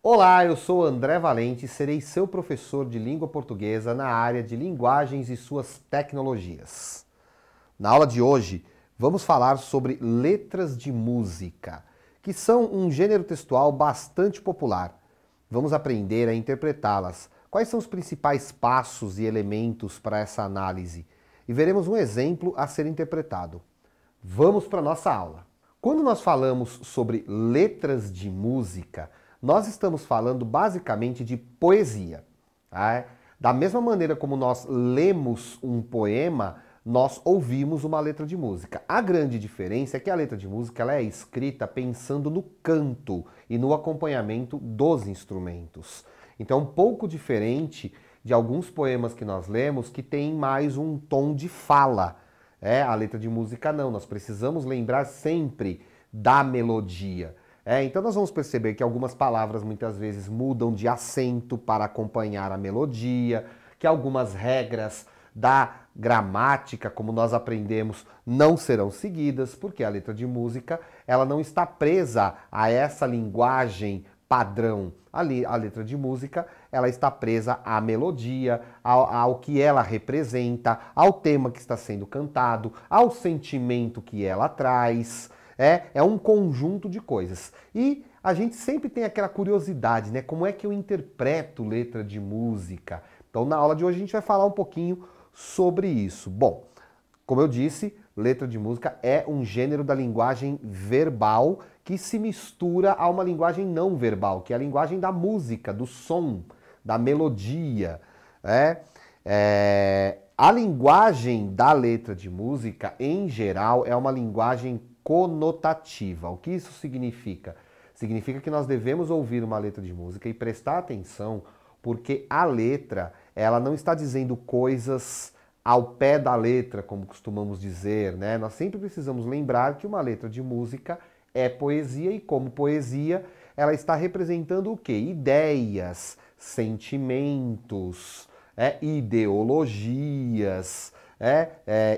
Olá, eu sou André Valente e serei seu professor de língua portuguesa na área de linguagens e suas tecnologias. Na aula de hoje, vamos falar sobre letras de música, que são um gênero textual bastante popular. Vamos aprender a interpretá-las. Quais são os principais passos e elementos para essa análise? E veremos um exemplo a ser interpretado. Vamos para a nossa aula. Quando nós falamos sobre letras de música, nós estamos falando basicamente de poesia. Tá? Da mesma maneira como nós lemos um poema, nós ouvimos uma letra de música. A grande diferença é que a letra de música ela é escrita pensando no canto e no acompanhamento dos instrumentos. Então é um pouco diferente de alguns poemas que nós lemos que tem mais um tom de fala. A letra de música não, nós precisamos lembrar sempre da melodia. Então nós vamos perceber que algumas palavras muitas vezes mudam de acento para acompanhar a melodia, que algumas regras da gramática, como nós aprendemos, não serão seguidas, porque a letra de música ela não está presa a essa linguagem padrão. A letra de música ela está presa à melodia, ao que ela representa, ao tema que está sendo cantado, ao sentimento que ela traz. É um conjunto de coisas. E a gente sempre tem aquela curiosidade, né? Como é que eu interpreto letra de música? Então, na aula de hoje a gente vai falar um pouquinho sobre isso. Bom, como eu disse, letra de música é um gênero da linguagem verbal que se mistura a uma linguagem não verbal, que é a linguagem da música, do som, da melodia. A linguagem da letra de música, em geral, é uma linguagem conotativa. O que isso significa? Significa que nós devemos ouvir uma letra de música e prestar atenção, porque a letra, ela não está dizendo coisas ao pé da letra, como costumamos dizer, né? Nós sempre precisamos lembrar que uma letra de música é poesia e, como poesia, ela está representando o quê? Ideias, sentimentos, ideologias,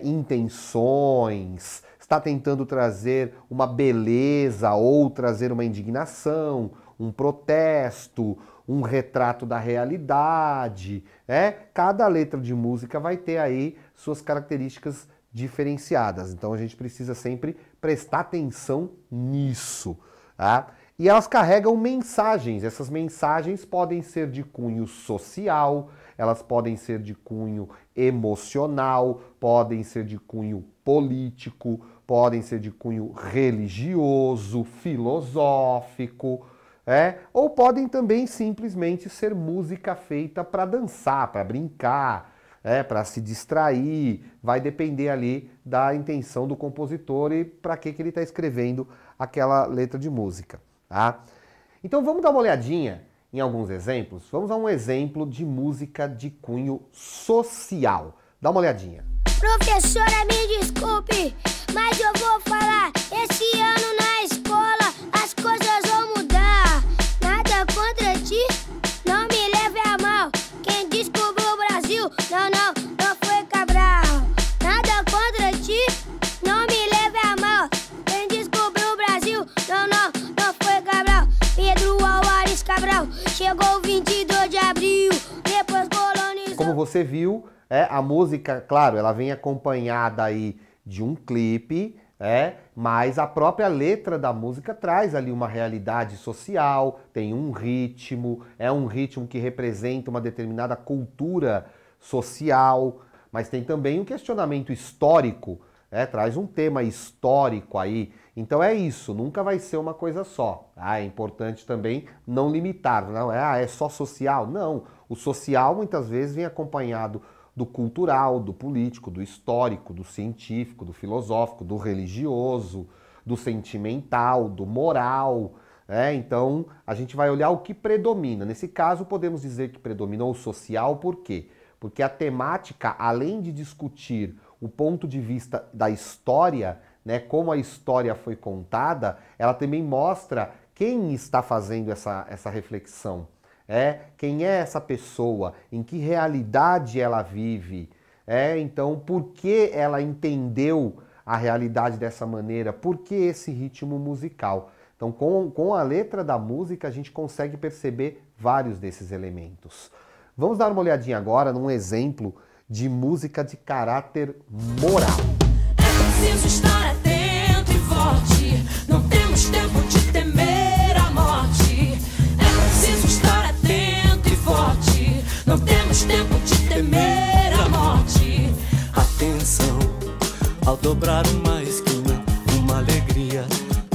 intenções, está tentando trazer uma beleza ou trazer uma indignação, um protesto, um retrato da realidade. Cada letra de música vai ter aí suas características diferenciadas. Então a gente precisa sempre prestar atenção nisso. Tá? E elas carregam mensagens. Essas mensagens podem ser de cunho social, elas podem ser de cunho emocional, podem ser de cunho político, podem ser de cunho religioso, filosófico, ou podem também simplesmente ser música feita para dançar, para brincar, para se distrair. Vai depender ali da intenção do compositor e para que ele está escrevendo aquela letra de música. Tá? Então vamos dar uma olhadinha em alguns exemplos. Vamos a um exemplo de música de cunho social. Dá uma olhadinha. Professora, me desculpe, mas eu vou falar. Esse ano na escola as coisas vão mudar. Nada contra ti, não me leve a mal. Quem descobriu o Brasil, não foi Cabral. Nada contra ti, não me leve a mal. Quem descobriu o Brasil, não foi Cabral. Pedro Álvares Cabral chegou 22 de abril, depois colonizou. Como você viu, a música, claro, ela vem acompanhada aí de um clipe, mas a própria letra da música traz ali uma realidade social, tem um ritmo, é um ritmo que representa uma determinada cultura social, mas tem também um questionamento histórico, traz um tema histórico aí. Então é isso, nunca vai ser uma coisa só. É importante também não limitar, não é só social. Não, o social muitas vezes vem acompanhado do cultural, do político, do histórico, do científico, do filosófico, do religioso, do sentimental, do moral. Então a gente vai olhar o que predomina. Nesse caso podemos dizer que predomina o social, por quê? Porque a temática, além de discutir o ponto de vista da história, como a história foi contada, ela também mostra quem está fazendo essa reflexão. Quem é essa pessoa, em que realidade ela vive, então por que ela entendeu a realidade dessa maneira, por que esse ritmo musical. Então, com a letra da música, a gente consegue perceber vários desses elementos. Vamos dar uma olhadinha agora num exemplo de música de caráter moral. É preciso estar atento e forte, não temos tempo de temer a morte. É preciso estar atento e forte, não temos tempo de temer a morte. Atenção, ao dobrar uma esquina, uma alegria.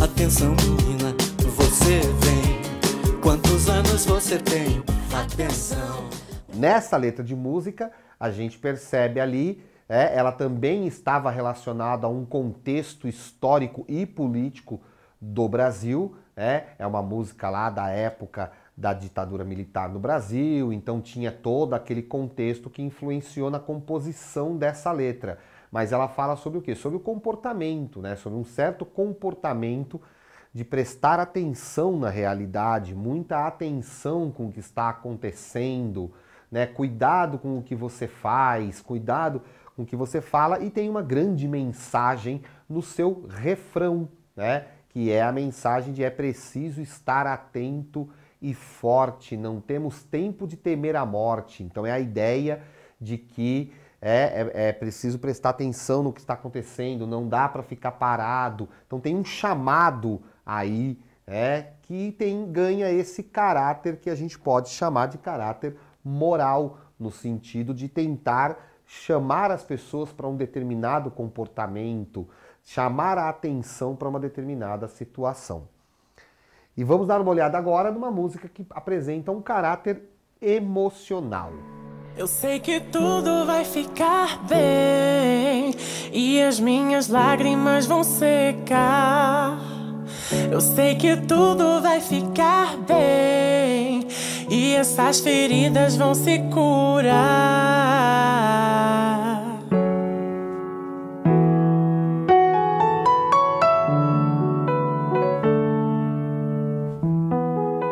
Atenção, menina, você vem. Quantos anos você tem? Atenção. Nessa letra de música, a gente percebe ali, ela também estava relacionada a um contexto histórico e político do Brasil. É uma música lá da época da ditadura militar no Brasil, então tinha todo aquele contexto que influenciou na composição dessa letra. Mas ela fala sobre o quê? Sobre o comportamento, né? Sobre um certo comportamento de prestar atenção na realidade, muita atenção com o que está acontecendo, né? Cuidado com o que você faz, cuidado com o que você fala, e tem uma grande mensagem no seu refrão, né? Que é a mensagem de é preciso estar atento e forte, não temos tempo de temer a morte. Então é a ideia de que é preciso prestar atenção no que está acontecendo, não dá para ficar parado. Então tem um chamado aí que ganha esse caráter que a gente pode chamar de caráter moral, no sentido de tentar chamar as pessoas para um determinado comportamento, chamar a atenção para uma determinada situação. E vamos dar uma olhada agora numa música que apresenta um caráter emocional. Eu sei que tudo vai ficar bem e as minhas lágrimas vão secar. Eu sei que tudo vai ficar bem e essas feridas vão se curar.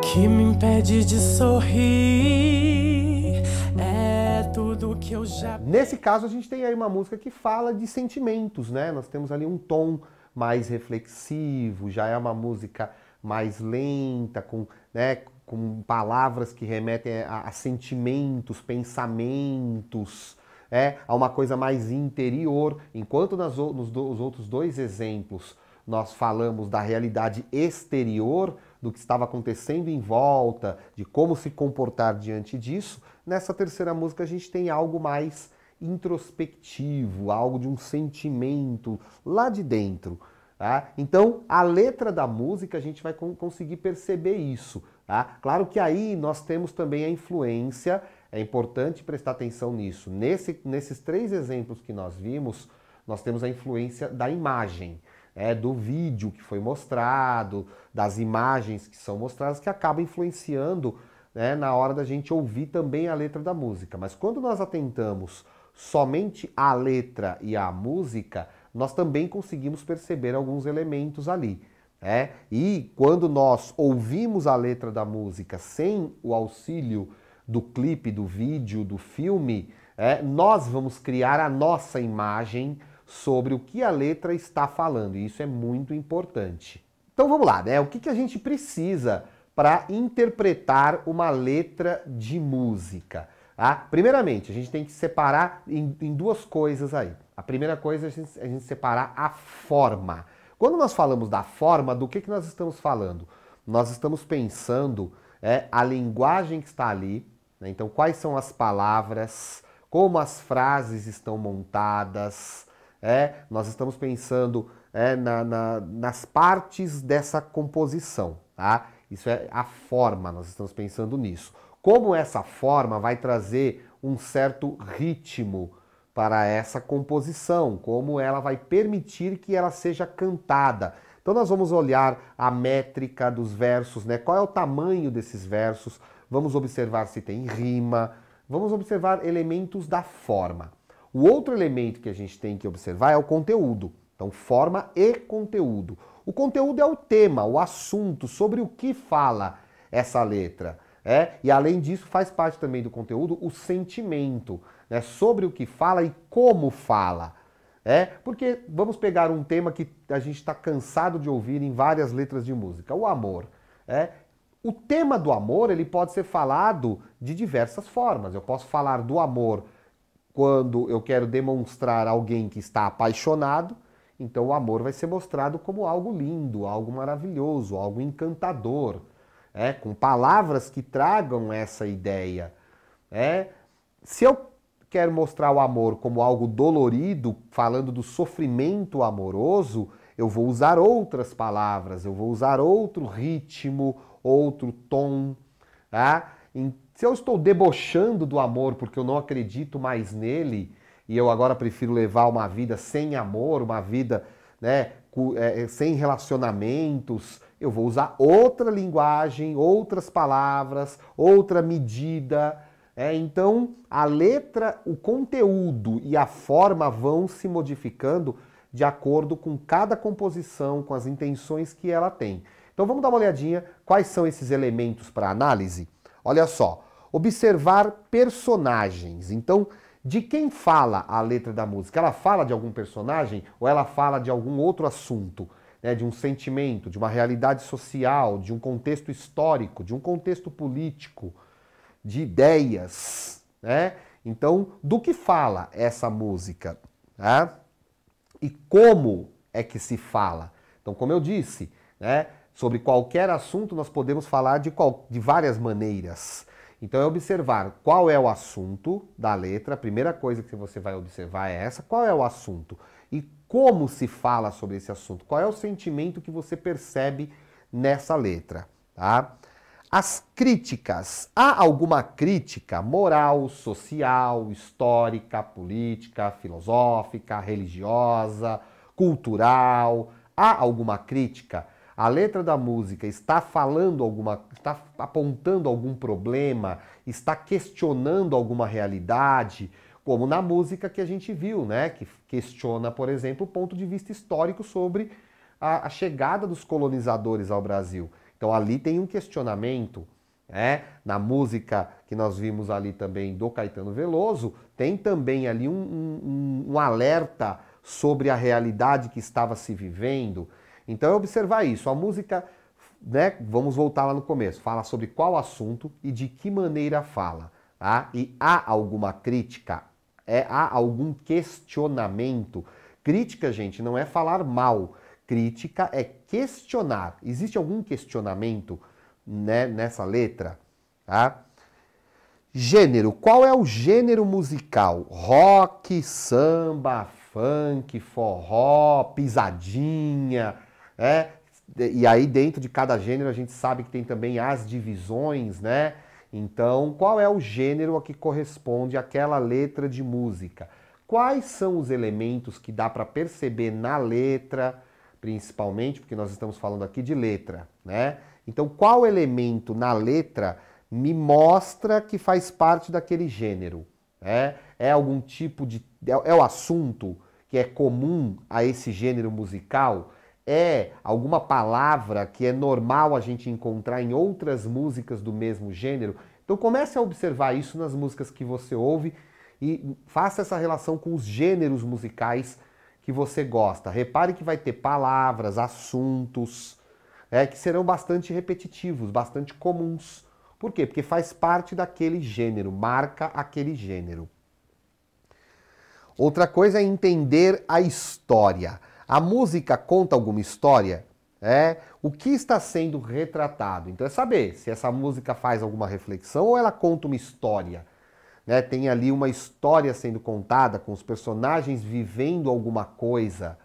Que me impede de sorrir é tudo que eu já... Nesse caso, a gente tem aí uma música que fala de sentimentos, né? Nós temos ali um tom mais reflexivo, já é uma música mais lenta, com palavras que remetem a sentimentos, pensamentos, a uma coisa mais interior. Enquanto nos outros dois exemplos nós falamos da realidade exterior, do que estava acontecendo em volta, de como se comportar diante disso, nessa terceira música a gente tem algo mais introspectivo, algo de um sentimento lá de dentro. Tá? Então, a letra da música a gente vai conseguir perceber isso. Tá? Claro que aí nós temos também a influência, é importante prestar atenção nisso. Nesses três exemplos que nós vimos, nós temos a influência da imagem, do vídeo que foi mostrado, das imagens que são mostradas, que acaba influenciando na hora da gente ouvir também a letra da música. Mas quando nós atentamos somente à letra e à música, nós também conseguimos perceber alguns elementos ali. E quando nós ouvimos a letra da música sem o auxílio do clipe, do vídeo, do filme, nós vamos criar a nossa imagem sobre o que a letra está falando, e isso é muito importante. Então vamos lá, o que a gente precisa para interpretar uma letra de música? Primeiramente, a gente tem que separar em duas coisas aí. A primeira coisa é a gente separar a forma. Quando nós falamos da forma, do que nós estamos falando? Nós estamos pensando a linguagem que está ali, então quais são as palavras, como as frases estão montadas, nós estamos pensando nas partes dessa composição, tá? Isso é a forma, nós estamos pensando nisso. Como essa forma vai trazer um certo ritmo para essa composição, como ela vai permitir que ela seja cantada. Então nós vamos olhar a métrica dos versos, qual é o tamanho desses versos, vamos observar se tem rima, vamos observar elementos da forma. O outro elemento que a gente tem que observar é o conteúdo. Então, forma e conteúdo. O conteúdo é o tema, o assunto, sobre o que fala essa letra. E além disso, faz parte também do conteúdo o sentimento, sobre o que fala e como fala. Porque vamos pegar um tema que a gente está cansado de ouvir em várias letras de música, o amor. O tema do amor ele pode ser falado de diversas formas. Eu posso falar do amor quando eu quero demonstrar alguém que está apaixonado, então o amor vai ser mostrado como algo lindo, algo maravilhoso, algo encantador, com palavras que tragam essa ideia. Se eu quero mostrar o amor como algo dolorido, falando do sofrimento amoroso, eu vou usar outras palavras, eu vou usar outro ritmo, outro tom. Se eu estou debochando do amor porque eu não acredito mais nele e eu agora prefiro levar uma vida sem amor, uma vida sem relacionamentos, eu vou usar outra linguagem, outras palavras, outra medida. Então, a letra, o conteúdo e a forma vão se modificando de acordo com cada composição, com as intenções que ela tem. Então, vamos dar uma olhadinha quais são esses elementos para análise. Olha só, observar personagens. Então, de quem fala a letra da música? Ela fala de algum personagem ou ela fala de algum outro assunto? De um sentimento, de uma realidade social, de um contexto histórico, de um contexto político, de ideias, Então, do que fala essa música? E como é que se fala? Então, como eu disse, sobre qualquer assunto nós podemos falar de várias maneiras. Então, é observar qual é o assunto da letra. A primeira coisa que você vai observar é essa. Qual é o assunto? E como se fala sobre esse assunto? Qual é o sentimento que você percebe nessa letra? As críticas. Há alguma crítica moral, social, histórica, política, filosófica, religiosa, cultural? Há alguma crítica? A letra da música está está apontando algum problema, está questionando alguma realidade, como na música que a gente viu, que questiona, por exemplo, o ponto de vista histórico sobre a chegada dos colonizadores ao Brasil. Então ali tem um questionamento. Na música que nós vimos ali também do Caetano Veloso, tem também ali um alerta sobre a realidade que estava se vivendo. Então é observar isso. A música, vamos voltar lá no começo, fala sobre qual assunto e de que maneira fala. E há alguma crítica, há algum questionamento. Crítica, gente, não é falar mal. Crítica é questionar. Existe algum questionamento nessa letra? Gênero. Qual é o gênero musical? Rock, samba, funk, forró, pisadinha. E aí dentro de cada gênero a gente sabe que tem também as divisões, Então, qual é o gênero a que corresponde àquela letra de música? Quais são os elementos que dá para perceber na letra, principalmente, porque nós estamos falando aqui de letra, Então, qual elemento na letra me mostra que faz parte daquele gênero? É algum tipo de... É o assunto que é comum a esse gênero musical? É alguma palavra que é normal a gente encontrar em outras músicas do mesmo gênero? Então, comece a observar isso nas músicas que você ouve e faça essa relação com os gêneros musicais que você gosta. Repare que vai ter palavras, assuntos, que serão bastante repetitivos, bastante comuns. Por quê? Porque faz parte daquele gênero, marca aquele gênero. Outra coisa é entender a história. A música conta alguma história? O que está sendo retratado? Então é saber se essa música faz alguma reflexão ou ela conta uma história. Tem ali uma história sendo contada, com os personagens vivendo alguma coisa.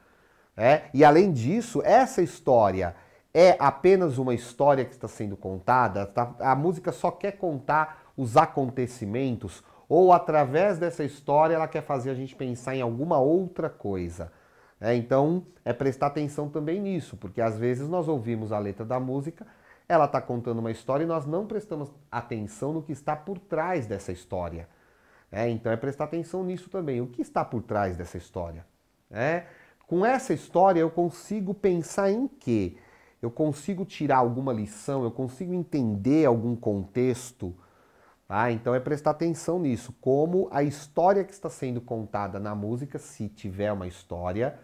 E além disso, essa história é apenas uma história que está sendo contada? A música só quer contar os acontecimentos ou através dessa história ela quer fazer a gente pensar em alguma outra coisa? Então é prestar atenção também nisso, porque às vezes nós ouvimos a letra da música, ela está contando uma história e nós não prestamos atenção no que está por trás dessa história. Então é prestar atenção nisso também. O que está por trás dessa história? Com essa história eu consigo pensar em quê? Eu consigo tirar alguma lição? Eu consigo entender algum contexto? Tá? Então é prestar atenção nisso, como a história que está sendo contada na música, se tiver uma história,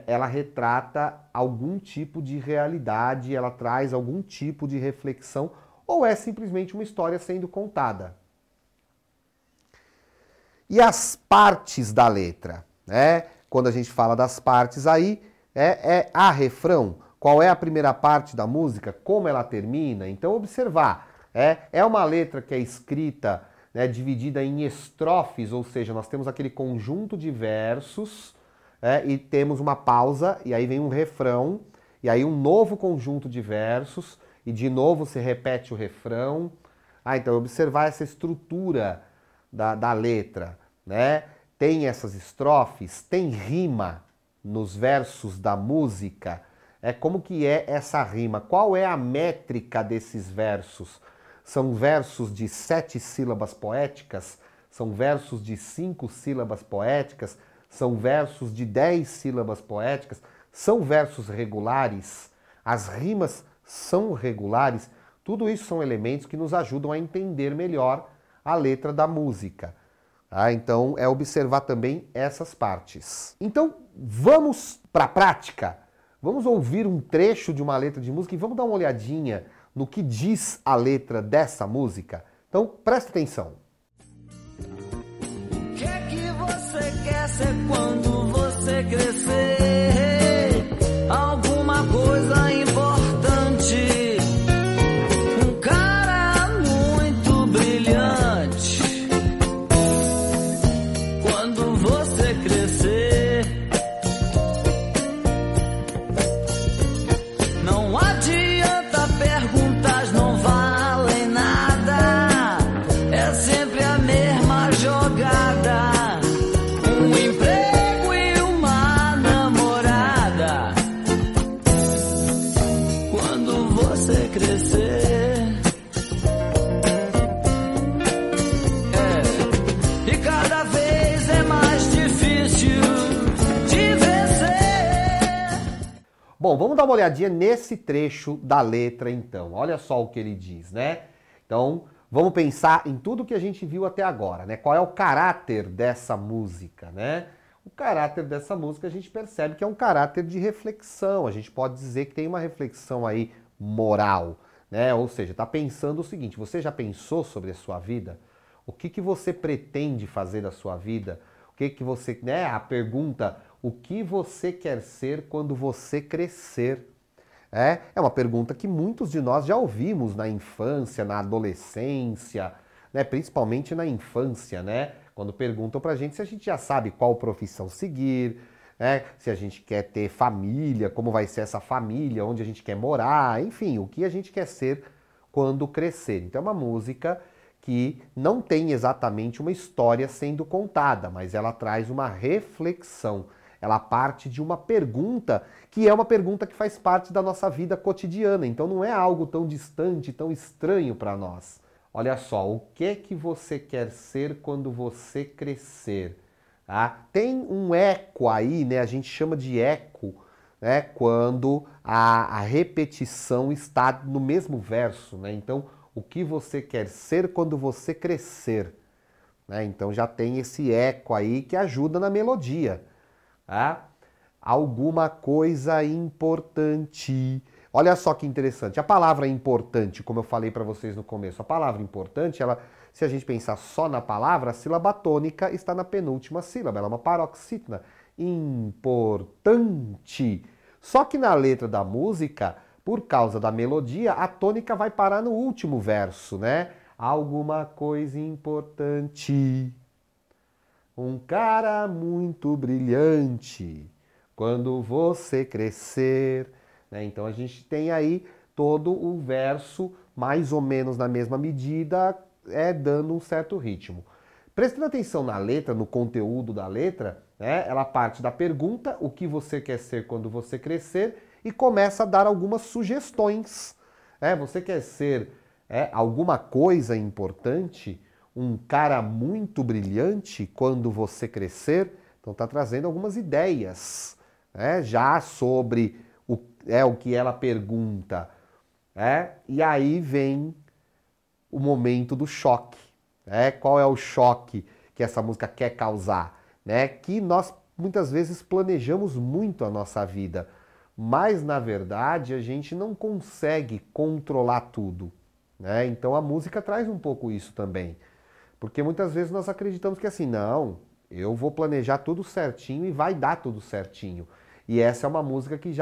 ela retrata algum tipo de realidade, ela traz algum tipo de reflexão, ou é simplesmente uma história sendo contada. E as partes da letra, né? Quando a gente fala das partes aí, a refrão. Qual é a primeira parte da música? Como ela termina? Então observar. É uma letra que é escrita, né, dividida em estrofes, ou seja, nós temos aquele conjunto de versos, e temos uma pausa, e aí vem um refrão, e aí um novo conjunto de versos, e de novo se repete o refrão. Então observar essa estrutura da letra, né? Tem essas estrofes, tem rima nos versos da música. Como que é essa rima? Qual é a métrica desses versos? São versos de 7 sílabas poéticas? São versos de 5 sílabas poéticas? São versos de 10 sílabas poéticas? São versos regulares? As rimas são regulares? Tudo isso são elementos que nos ajudam a entender melhor a letra da música. Então é observar também essas partes. Então vamos para a prática. Vamos ouvir um trecho de uma letra de música e vamos dar uma olhadinha no que diz a letra dessa música. Então presta atenção. O que é que você quer ser quando você crescer? Alguma coisa importante. Um cara muito brilhante. Quando você crescer, não adianta perguntas, não valem nada. É sempre a mesma jogada. Um emprego e uma namorada. Quando você crescer, e cada vez é mais difícil de vencer. Bom, vamos dar uma olhadinha nesse trecho da letra então. Olha só o que ele diz, né? Então, vamos pensar em tudo que a gente viu até agora, né? Qual é o caráter dessa música, né? O caráter dessa música a gente percebe que é um caráter de reflexão. A gente pode dizer que tem uma reflexão aí moral, né? Ou seja, tá pensando o seguinte: você já pensou sobre a sua vida? O que você pretende fazer da sua vida? O que você, né? A pergunta: o que você quer ser quando você crescer? É uma pergunta que muitos de nós já ouvimos na infância, na adolescência, né? Principalmente na infância, né? Quando perguntam pra gente se a gente já sabe qual profissão seguir, né? Se a gente quer ter família, como vai ser essa família, onde a gente quer morar, enfim, o que a gente quer ser quando crescer. Então é uma música que não tem exatamente uma história sendo contada, mas ela traz uma reflexão. Ela parte de uma pergunta, que é uma pergunta que faz parte da nossa vida cotidiana. Então não é algo tão distante, tão estranho para nós. Olha só, o que você quer ser quando você crescer? Tem um eco aí, né? A gente chama de eco, né? Quando a repetição está no mesmo verso, né? Então, o que você quer ser quando você crescer? Né? Então já tem esse eco aí que ajuda na melodia. Alguma coisa importante. Olha só que interessante. A palavra importante, como eu falei para vocês no começo, a palavra importante, ela, se a gente pensar só na palavra, a sílaba tônica está na penúltima sílaba. Ela é uma paroxítona. Importante. Só que na letra da música, por causa da melodia, a tônica vai parar no último verso, né? Alguma coisa importante. Um cara muito brilhante, quando você crescer. Né? Então a gente tem aí todo o verso, mais ou menos na mesma medida, dando um certo ritmo. Prestando atenção na letra, no conteúdo da letra, né? Ela parte da pergunta, o que você quer ser quando você crescer, e começa a dar algumas sugestões. Você quer ser alguma coisa importante? Um cara muito brilhante quando você crescer? Então está trazendo algumas ideias, né? Já sobre o que ela pergunta. E aí vem o momento do choque. Né? Qual é o choque que essa música quer causar? Né? Que nós muitas vezes planejamos muito a nossa vida, mas na verdade a gente não consegue controlar tudo. Né? Então a música traz um pouco isso também. Porque muitas vezes nós acreditamos que assim, não, eu vou planejar tudo certinho e vai dar tudo certinho. E essa é uma música que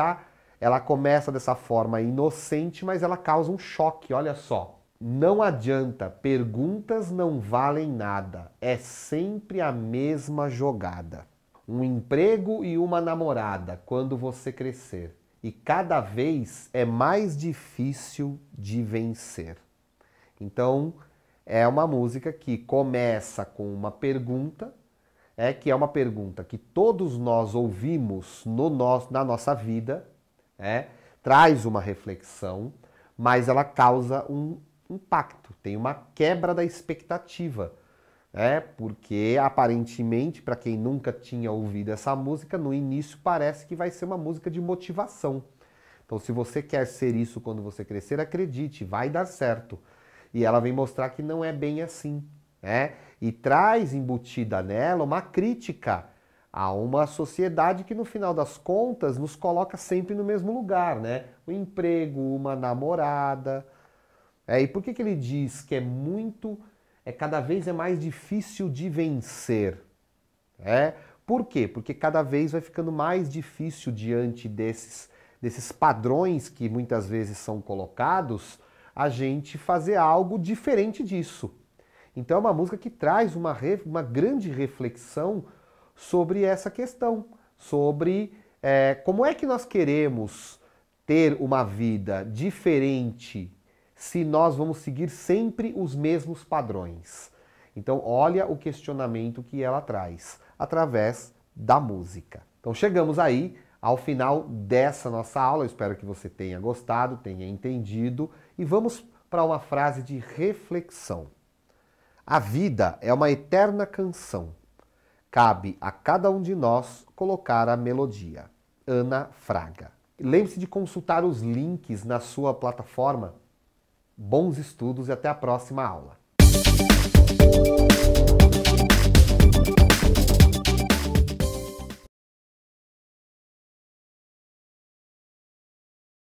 ela começa dessa forma inocente, mas ela causa um choque, olha só. Não adianta, perguntas não valem nada, é sempre a mesma jogada. Um emprego e uma namorada quando você crescer. E cada vez é mais difícil de vencer. Então, é uma música que começa com uma pergunta, que é uma pergunta que todos nós ouvimos na nossa vida, traz uma reflexão, mas ela causa um impacto, tem uma quebra da expectativa. Porque aparentemente, para quem nunca tinha ouvido essa música, no início parece que vai ser uma música de motivação. Então, se você quer ser isso quando você crescer, acredite, vai dar certo. E ela vem mostrar que não é bem assim, E traz embutida nela uma crítica a uma sociedade que, no final das contas, nos coloca sempre no mesmo lugar, O emprego, uma namorada. E por que ele diz que cada vez é mais difícil de vencer? Por quê? Porque cada vez vai ficando mais difícil diante desses padrões que muitas vezes são colocados, a gente fazer algo diferente disso. Então é uma música que traz uma grande reflexão sobre essa questão, sobre como é que nós queremos ter uma vida diferente se nós vamos seguir sempre os mesmos padrões. Então olha o questionamento que ela traz através da música. Então chegamos aí ao final dessa nossa aula, eu espero que você tenha gostado, tenha entendido, e vamos para uma frase de reflexão. A vida é uma eterna canção. Cabe a cada um de nós colocar a melodia. Ana Fraga. Lembre-se de consultar os links na sua plataforma. Bons estudos e até a próxima aula.